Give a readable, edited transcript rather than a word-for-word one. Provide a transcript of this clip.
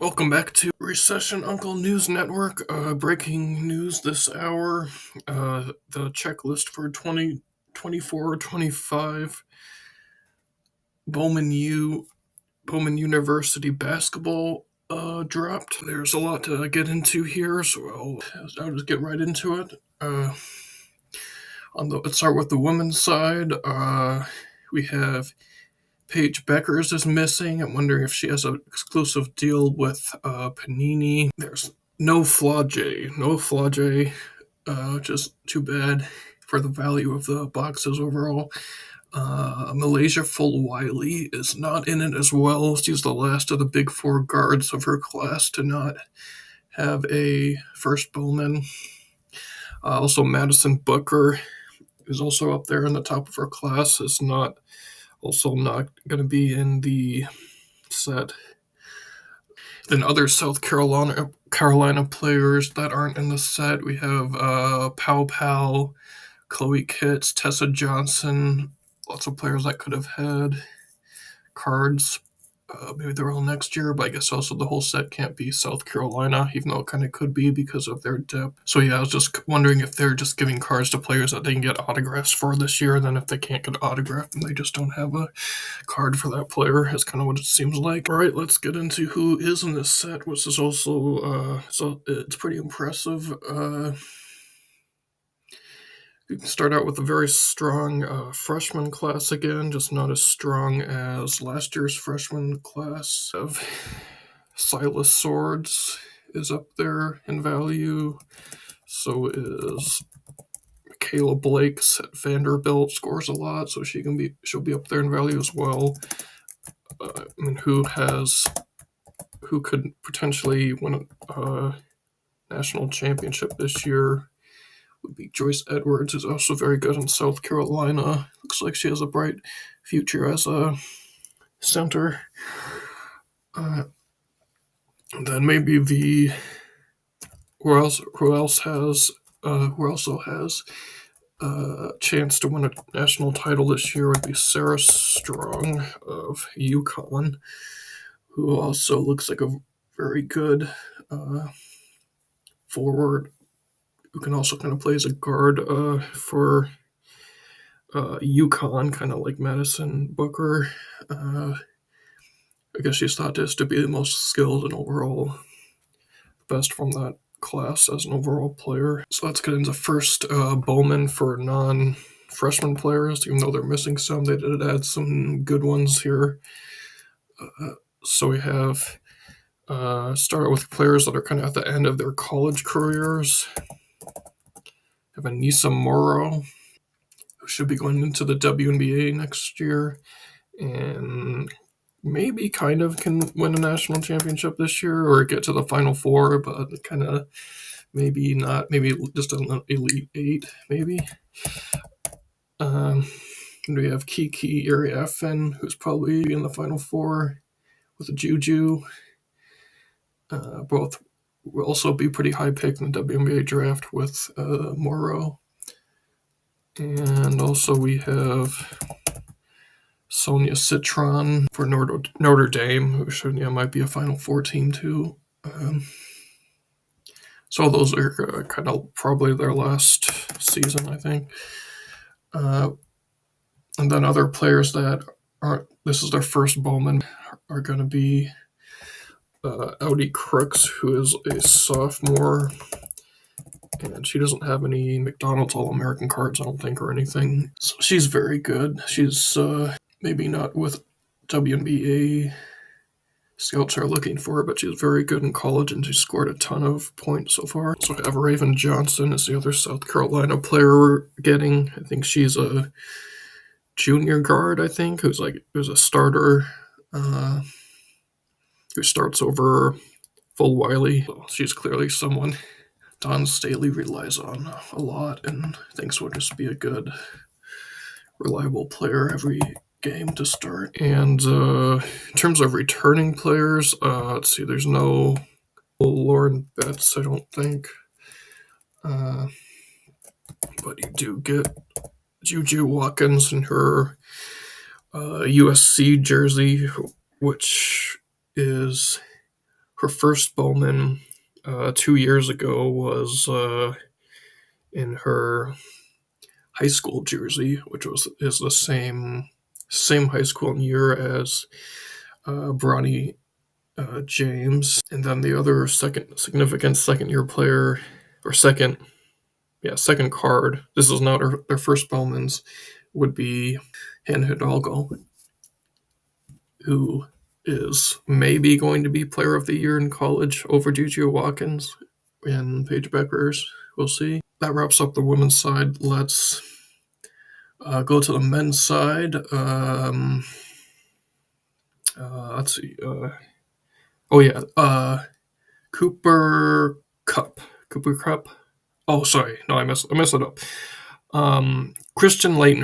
Welcome back to Recession Uncle News Network. Breaking news this hour. The checklist for 2024-25 Bowman University basketball dropped. There's a lot to get into here, so I'll just get right into it. Let's start with the women's side. We have Paige Beckers is missing. I'm wondering if she has an exclusive deal with Panini. There's no Flau'jae, which is too bad for the value of the boxes overall. Malaysia Fulwiley is not in it as well. She's the last of the big four guards of her class to not have a first Bowman. Also, Madison Booker is also up there in the top of her class. Is not going to be in the set. Then other South Carolina players that aren't in the set, we have Pow Pow, Chloe Kitts, Tessa Johnson, lots of players that could have had cards. Maybe they're all next year, but I guess also the whole set can't be South Carolina, even though it kind of could be because of their depth. So yeah, I was just wondering if they're just giving cards to players that they can get autographs for this year, and then if they can't get an autograph, then they just don't have a card for that player. That's kind of what it seems like. All right, let's get into who is in this set, which is also, it's pretty impressive. You can start out with a very strong freshman class again, just not as strong as last year's freshman class. Of Silas Swords is up there in value. So is Michaela Blake's at Vanderbilt, scores a lot, so she'll be up there in value as well. Who could potentially win a national championship this year would be Joyce Edwards, who's also very good in South Carolina. Looks like she has a bright future as a center. Then maybe who also has a chance to win a national title this year would be Sarah Strong of UConn, who also looks like a very good forward who can also kind of play as a guard for UConn, kind of like Madison Booker. I guess she's thought just to be the most skilled and overall best from that class as an overall player. So let's get into first Bowman for non-freshman players. Even though they're missing some, they did add some good ones here. So we have start with players that are kind of at the end of their college careers. We have Anissa Morrow, who should be going into the WNBA next year, and maybe kind of can win a national championship this year or get to the Final Four, but kind of maybe not. Maybe just an Elite Eight, maybe. And we have Kiki Iriafen, who's probably in the Final Four with a Juju. Both will also be pretty high pick in the WNBA draft with Morrow. And also we have Sonia Citron for Notre Dame, who might be a Final Four team too. So those are kind of probably their last season, I think. And then other players that this is their first Bowman, are going to be Audi Crooks, who is a sophomore, and she doesn't have any McDonald's All-American cards, I don't think, or anything. So she's very good. She's maybe not with WNBA scouts are looking for, but she's very good in college, and she scored a ton of points so far. So we have Raven Johnson is the other South Carolina player we're getting. I think she's a junior guard, who's a starter, who starts over Fulwiley. So she's clearly someone Don Staley relies on a lot and thinks will just be a good, reliable player every game to start. And in terms of returning players, let's see, there's no Lauren Betts, I don't think. But you do get Juju Watkins in her USC jersey, which is her first Bowman 2 years ago was in her high school jersey, which is the same high school year as Bronny James. And then the other significant second-year player, or second card, this is not their first Bowman's, would be Hannah Hidalgo, who is maybe going to be Player of the Year in college over Juju Watkins and Paige Beckers. We'll see. That wraps up the women's side. Let's go to the men's side. Let's see. Cooper Cup. Cooper Cup. Oh, sorry. No, I messed it up. Christian Leitner